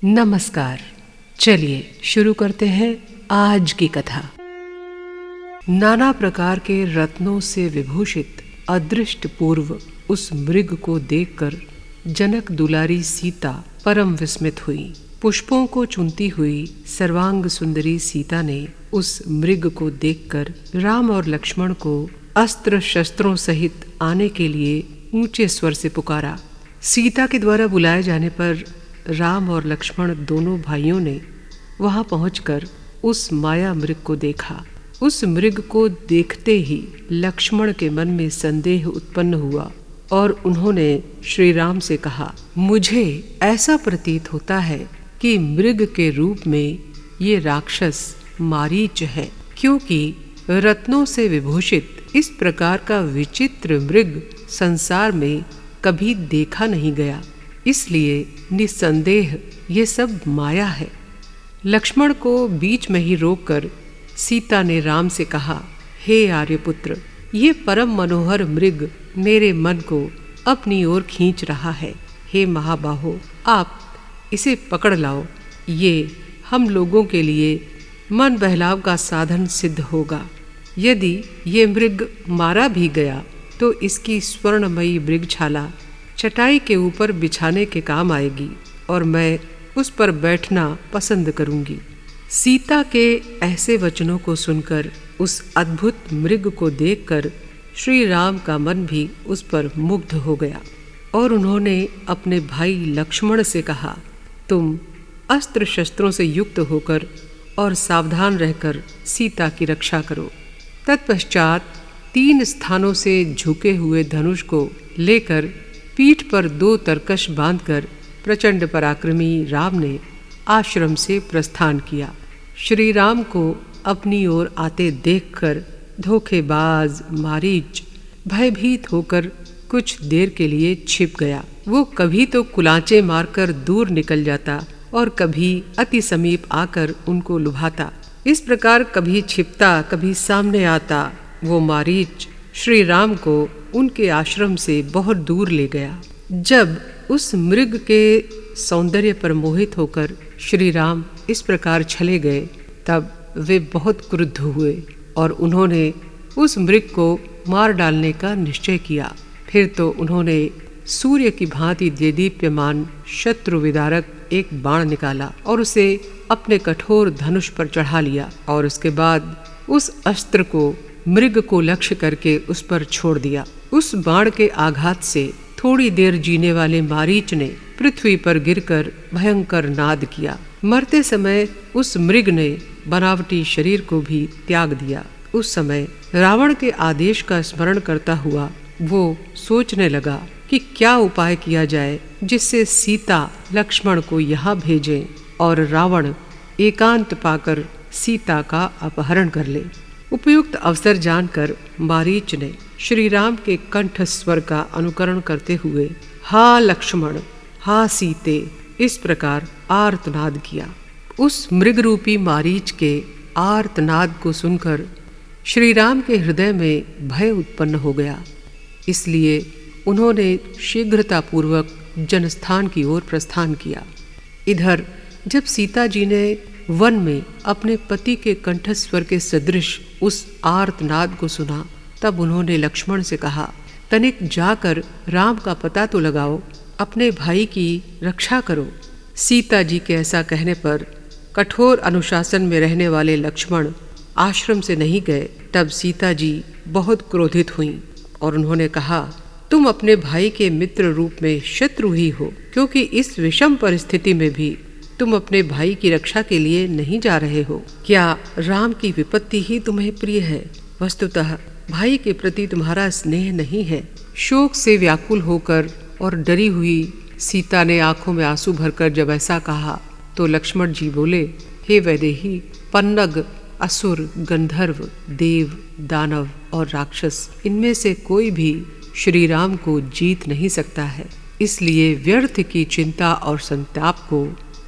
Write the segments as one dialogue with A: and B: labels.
A: नमस्कार। चलिए शुरू करते हैं आज की कथा। नाना प्रकार के रत्नों से विभूषित अदृष्ट पूर्व उस मृग को देखकर जनक दुलारी सीता परम विस्मित हुई। पुष्पों को चुनती हुई सर्वांग सुंदरी सीता ने उस मृग को देखकर राम और लक्ष्मण को अस्त्र शस्त्रों सहित आने के लिए ऊंचे स्वर से पुकारा। सीता के द्वारा बुलाए जाने पर राम और लक्ष्मण दोनों भाइयों ने वहां पहुंचकर उस माया मृग को देखा। उस मृग को देखते ही लक्ष्मण के मन में संदेह उत्पन्न हुआ और उन्होंने श्री राम से कहा, मुझे ऐसा प्रतीत होता है कि मृग के रूप में ये राक्षस मारीच है, क्योंकि रत्नों से विभूषित इस प्रकार का विचित्र मृग संसार में कभी देखा नहीं गया, इसलिए निस्संदेह ये सब माया है। लक्ष्मण को बीच में ही रोककर सीता ने राम से कहा, हे आर्यपुत्र, ये परम मनोहर मृग मेरे मन को अपनी ओर खींच रहा है। हे महाबाहो, आप इसे पकड़ लाओ, ये हम लोगों के लिए मन बहलाव का साधन सिद्ध होगा। यदि ये मृग मारा भी गया तो इसकी स्वर्णमयी मृगछाला चटाई के ऊपर बिछाने के काम आएगी और मैं उस पर बैठना पसंद करूंगी। सीता के ऐसे वचनों को सुनकर, उस अद्भुत मृग को देखकर श्री राम का मन भी उस पर मुग्ध हो गया और उन्होंने अपने भाई लक्ष्मण से कहा, तुम अस्त्र शस्त्रों से युक्त होकर और सावधान रहकर सीता की रक्षा करो। तत्पश्चात 3 स्थानों से झुके हुए धनुष को लेकर पीठ पर 2 तरकश बांधकर प्रचंड पराक्रमी राम ने आश्रम से प्रस्थान किया। श्री राम को अपनी ओर आते देखकर धोखेबाज मारीच भयभीत होकर कुछ देर के लिए छिप गया। वो कभी तो कुलांचे मारकर दूर निकल जाता और कभी अति समीप आकर उनको लुभाता। इस प्रकार कभी छिपता, कभी सामने आता। वो मारीच श्री राम को उनके आश्रम से बहुत दूर ले गया। जब उस मृग के सौंदर्य पर मोहित होकर श्री राम इस प्रकार चले गए, तब वे बहुत क्रुद्ध हुए और उन्होंने उस मृग को मार डालने का निश्चय किया। फिर तो उन्होंने सूर्य की भांति देदीप्यमान शत्रु विदारक एक बाण निकाला और उसे अपने कठोर धनुष पर चढ़ा लिया और उसके बाद उस अस्त्र को मृग को लक्ष्य करके उस पर छोड़ दिया। उस बाण के आघात से थोड़ी देर जीने वाले मारीच ने पृथ्वी पर गिरकर भयंकर नाद किया। मरते समय उस मृग ने बनावटी शरीर को भी त्याग दिया। उस समय रावण के आदेश का स्मरण करता हुआ वो सोचने लगा कि क्या उपाय किया जाए जिससे सीता लक्ष्मण को यहाँ भेजें और रावण एकांत पाकर सीता का अपहरण कर ले। उपयुक्त अवसर जानकर मारीच ने श्री राम के कंठ स्वर का अनुकरण करते हुए हा लक्ष्मण, हा सीते, इस प्रकार आर्तनाद किया। उस मृग रूपी मारीच के आर्तनाद को सुनकर श्री राम के हृदय में भय उत्पन्न हो गया, इसलिए उन्होंने शीघ्रतापूर्वक जनस्थान की ओर प्रस्थान किया। इधर जब सीता जी ने वन में अपने पति के कंठस्वर के सदृश उस आर्तनाद को सुना, तब उन्होंने लक्ष्मण से कहा, तनिक जाकर राम का पता तो लगाओ, अपने भाई की रक्षा करो। सीता जी के ऐसा कहने पर कठोर अनुशासन में रहने वाले लक्ष्मण आश्रम से नहीं गए। तब सीता जी बहुत क्रोधित हुईं और उन्होंने कहा, तुम अपने भाई के मित्र रूप में शत्रु ही हो, क्योंकि इस विषम परिस्थिति में भी तुम अपने भाई की रक्षा के लिए नहीं जा रहे हो। क्या राम की विपत्ति ही तुम्हें प्रिय है? वस्तुतः भाई के प्रति तुम्हारा स्नेह नहीं है। शोक से व्याकुल होकर और डरी हुई सीता ने आंखों में आंसू भरकर जब ऐसा कहा तो लक्ष्मण जी बोले, हे वैदेही, पन्नग, असुर, गंधर्व, देव, दानव और राक्षस, इनमें से कोई भी श्री राम को जीत नहीं सकता है, इसलिए व्यर्थ की चिंता और संताप को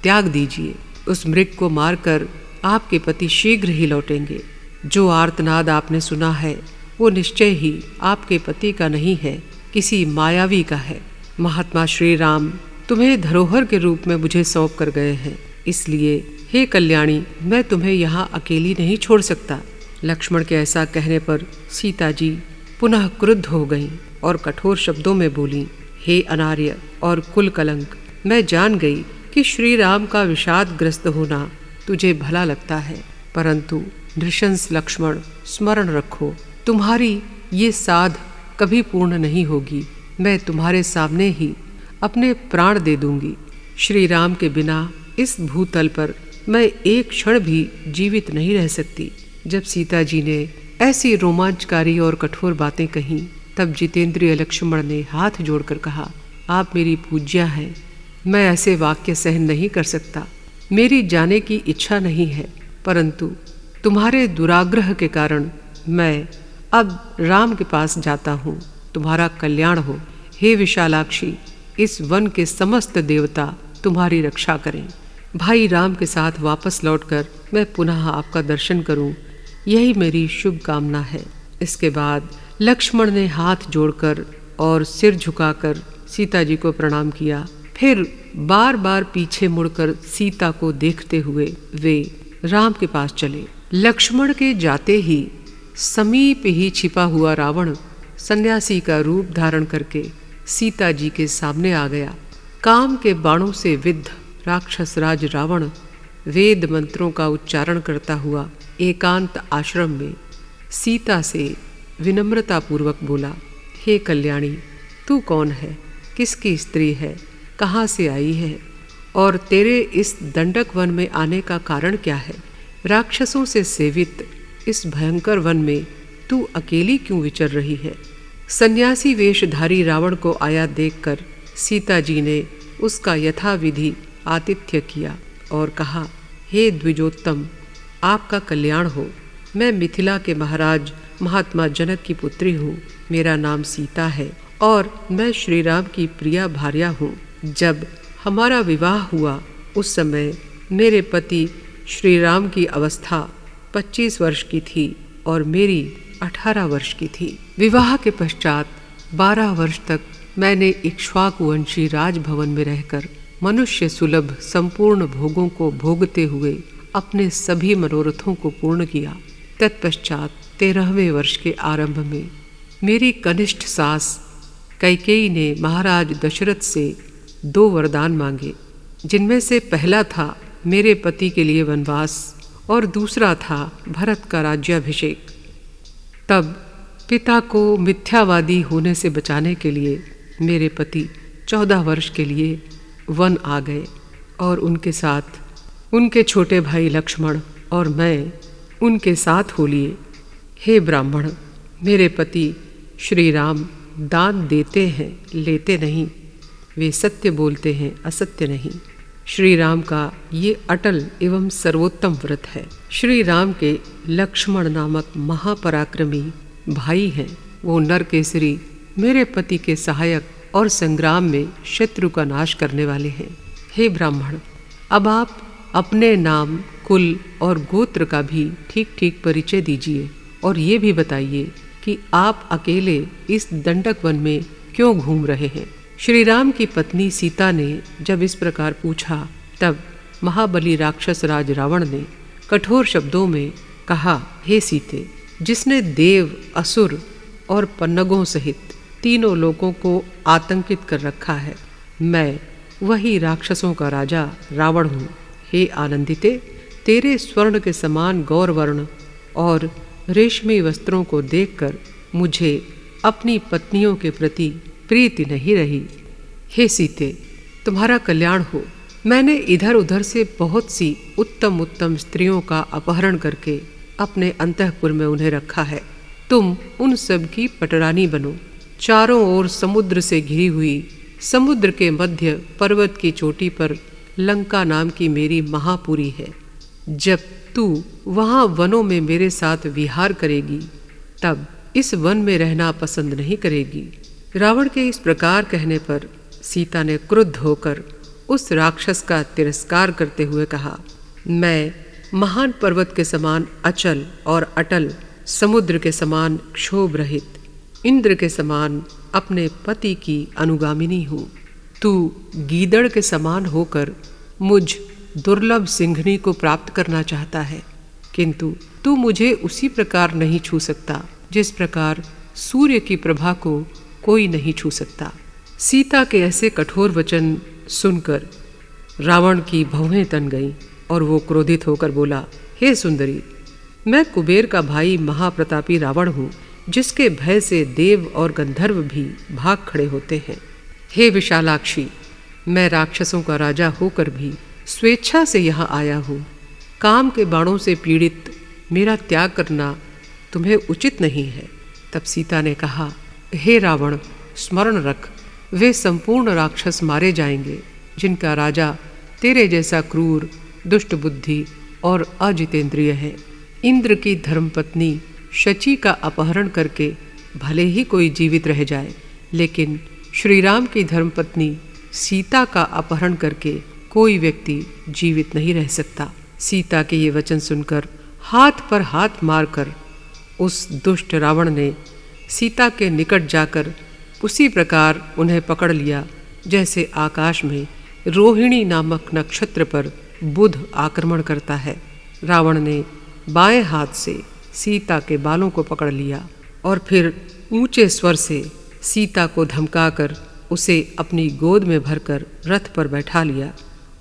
A: त्याग दीजिए। उस मृग को मारकर आपके पति शीघ्र ही लौटेंगे। जो आर्तनाद आपने सुना है वो निश्चय ही आपके पति का नहीं है, किसी मायावी का है। महात्मा श्री राम तुम्हें धरोहर के रूप में मुझे सौंप कर गए हैं, इसलिए हे कल्याणी, मैं तुम्हें यहाँ अकेली नहीं छोड़ सकता। लक्ष्मण के ऐसा कहने पर सीता जी पुनः क्रुद्ध हो गईं और कठोर शब्दों में बोली, हे अनार्य और कुल कलंक, मैं जान गई कि श्री राम का विषादग्रस्त होना तुझे भला लगता है, परंतु नृशंस लक्ष्मण, स्मरण रखो, तुम्हारी ये साध कभी पूर्ण नहीं होगी। मैं तुम्हारे सामने ही अपने प्राण दे दूंगी। श्री राम के बिना इस भूतल पर मैं एक क्षण भी जीवित नहीं रह सकती। जब सीता जी ने ऐसी रोमांचकारी और कठोर बातें कहीं, तब जितेंद्रिय लक्ष्मण ने हाथ जोड़कर कहा, आप मेरी पूज्या हैं, मैं ऐसे वाक्य सहन नहीं कर सकता। मेरी जाने की इच्छा नहीं है, परंतु तुम्हारे दुराग्रह के कारण मैं अब राम के पास जाता हूँ। तुम्हारा कल्याण हो। हे विशालाक्षी, इस वन के समस्त देवता तुम्हारी रक्षा करें। भाई राम के साथ वापस लौटकर मैं पुनः आपका दर्शन करूं, यही मेरी शुभ कामना है। इसके बाद लक्ष्मण ने हाथ जोड़कर और सिर झुकाकर सीता जी को प्रणाम किया। फिर बार बार पीछे मुड़कर सीता को देखते हुए वे राम के पास चले। लक्ष्मण के जाते ही समीप ही छिपा हुआ रावण सन्यासी का रूप धारण करके सीता जी के सामने आ गया। काम के बाणों से विद्ध राक्षस राज रावण वेद मंत्रों का उच्चारण करता हुआ एकांत आश्रम में सीता से विनम्रता पूर्वक बोला, हे कल्याणी, तू कौन है, किसकी स्त्री है, कहाँ से आई है और तेरे इस दंडक वन में आने का कारण क्या है? राक्षसों से सेवित इस भयंकर वन में तू अकेली क्यों विचर रही है? सन्यासी वेशधारी रावण को आया देखकर सीता जी ने उसका यथाविधि आतिथ्य किया और कहा, हे द्विजोत्तम, आपका कल्याण हो। मैं मिथिला के महाराज महात्मा जनक की पुत्री हूँ। मेरा नाम सीता है और मैं श्री राम की प्रिया भार्या हूँ। जब हमारा विवाह हुआ उस समय मेरे पति श्री राम की अवस्था 25 वर्ष की थी और मेरी 18 वर्ष की थी। विवाह के पश्चात 12 वर्ष तक मैंने इक्ष्वाकुवंशी राजभवन में रहकर मनुष्य सुलभ संपूर्ण भोगों को भोगते हुए अपने सभी मनोरथों को पूर्ण किया। तत्पश्चात 13वें वर्ष के आरंभ में मेरी कनिष्ठ सास कैकेयी ने महाराज दशरथ से 2 वरदान मांगे, जिनमें से पहला था मेरे पति के लिए वनवास और दूसरा था भरत का राज्याभिषेक। तब पिता को मिथ्यावादी होने से बचाने के लिए मेरे पति 14 वर्ष के लिए वन आ गए और उनके साथ उनके छोटे भाई लक्ष्मण और मैं उनके साथ हो लिए। हे ब्राह्मण, मेरे पति श्री राम दान देते हैं, लेते नहीं। वे सत्य बोलते हैं, असत्य नहीं। श्री राम का ये अटल एवं सर्वोत्तम व्रत है। श्री राम के लक्ष्मण नामक महापराक्रमी भाई हैं। वो नरकेसरी मेरे पति के सहायक और संग्राम में शत्रु का नाश करने वाले हैं। हे ब्राह्मण, अब आप अपने नाम, कुल और गोत्र का भी ठीक ठीक परिचय दीजिए और ये भी बताइए कि आप अकेले इस दंडक वन में क्यों घूम रहे हैं। श्री राम की पत्नी सीता ने जब इस प्रकार पूछा, तब महाबली राक्षस राज रावण ने कठोर शब्दों में कहा, हे सीते, जिसने देव, असुर और पन्नगों सहित तीनों लोगों को आतंकित कर रखा है, मैं वही राक्षसों का राजा रावण हूँ। हे आनंदिते, तेरे स्वर्ण के समान गौरवर्ण और रेशमी वस्त्रों को देखकर मुझे अपनी पत्नियों के प्रति प्रीति नहीं रही। हे सीते, तुम्हारा कल्याण हो। मैंने इधर उधर से बहुत सी उत्तम उत्तम स्त्रियों का अपहरण करके अपने अंतःपुर में उन्हें रखा है। तुम उन सब की पटरानी बनो। चारों ओर समुद्र से घिरी हुई समुद्र के मध्य पर्वत की चोटी पर लंका नाम की मेरी महापुरी है। जब तू वहाँ वनों में मेरे साथ विहार करेगी, तब इस वन में रहना पसंद नहीं करेगी। रावण के इस प्रकार कहने पर सीता ने क्रुद्ध होकर उस राक्षस का तिरस्कार करते हुए कहा, मैं महान पर्वत के समान अचल और अटल, समुद्र के समान क्षोभ रहित, इंद्र के समान अपने पति की अनुगामिनी हूँ। तू गीदड़ के समान होकर मुझ दुर्लभ सिंघनी को प्राप्त करना चाहता है, किंतु तू मुझे उसी प्रकार नहीं छू सकता जिस प्रकार सूर्य की प्रभा को कोई नहीं छू सकता। सीता के ऐसे कठोर वचन सुनकर रावण की भौहें तन गईं और वो क्रोधित होकर बोला, हे सुंदरी, मैं कुबेर का भाई महाप्रतापी रावण हूँ, जिसके भय से देव और गंधर्व भी भाग खड़े होते हैं। हे विशालाक्षी, मैं राक्षसों का राजा होकर भी स्वेच्छा से यहाँ आया हूँ। काम के बाणों से पीड़ित मेरा त्याग करना तुम्हें उचित नहीं है। तब सीता ने कहा, हे रावण, स्मरण रख, वे संपूर्ण राक्षस मारे जाएंगे जिनका राजा तेरे जैसा क्रूर, दुष्ट बुद्धि और अजितेंद्रिय है। इंद्र की धर्मपत्नी शची का अपहरण करके भले ही कोई जीवित रह जाए, लेकिन श्री राम की धर्मपत्नी सीता का अपहरण करके कोई व्यक्ति जीवित नहीं रह सकता। सीता के ये वचन सुनकर हाथ पर हाथ मारकर उस दुष्ट रावण ने सीता के निकट जाकर उसी प्रकार उन्हें पकड़ लिया जैसे आकाश में रोहिणी नामक नक्षत्र पर बुध आक्रमण करता है। रावण ने बाएं हाथ से सीता के बालों को पकड़ लिया और फिर ऊंचे स्वर से सीता को धमकाकर उसे अपनी गोद में भरकर रथ पर बैठा लिया।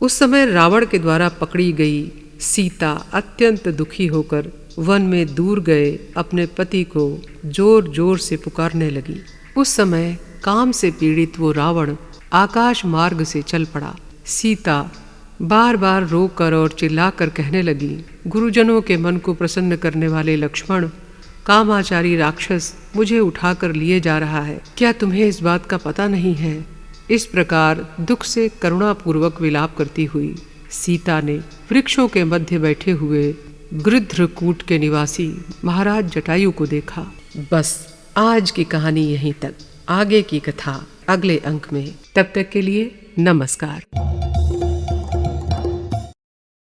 A: उस समय रावण के द्वारा पकड़ी गई सीता अत्यंत दुखी होकर वन में दूर गए अपने पति को जोर जोर से पुकारने लगी। उस समय काम से पीड़ित वो रावण आकाश मार्ग से चल पड़ा। सीता बार बार रो कर और चिल्लाकर कहने लगी, गुरुजनों के मन को प्रसन्न करने वाले लक्ष्मण, कामाचारी राक्षस मुझे उठाकर लिए जा रहा है, क्या तुम्हें इस बात का पता नहीं है? इस प्रकार दुख से करुणापूर्वक विलाप करती हुई सीता ने वृक्षों के मध्य बैठे हुए गृध्रकूट के निवासी महाराज जटायु को देखा। बस आज की कहानी यहीं तक, आगे की कथा अगले अंक में। तब तक के लिए नमस्कार।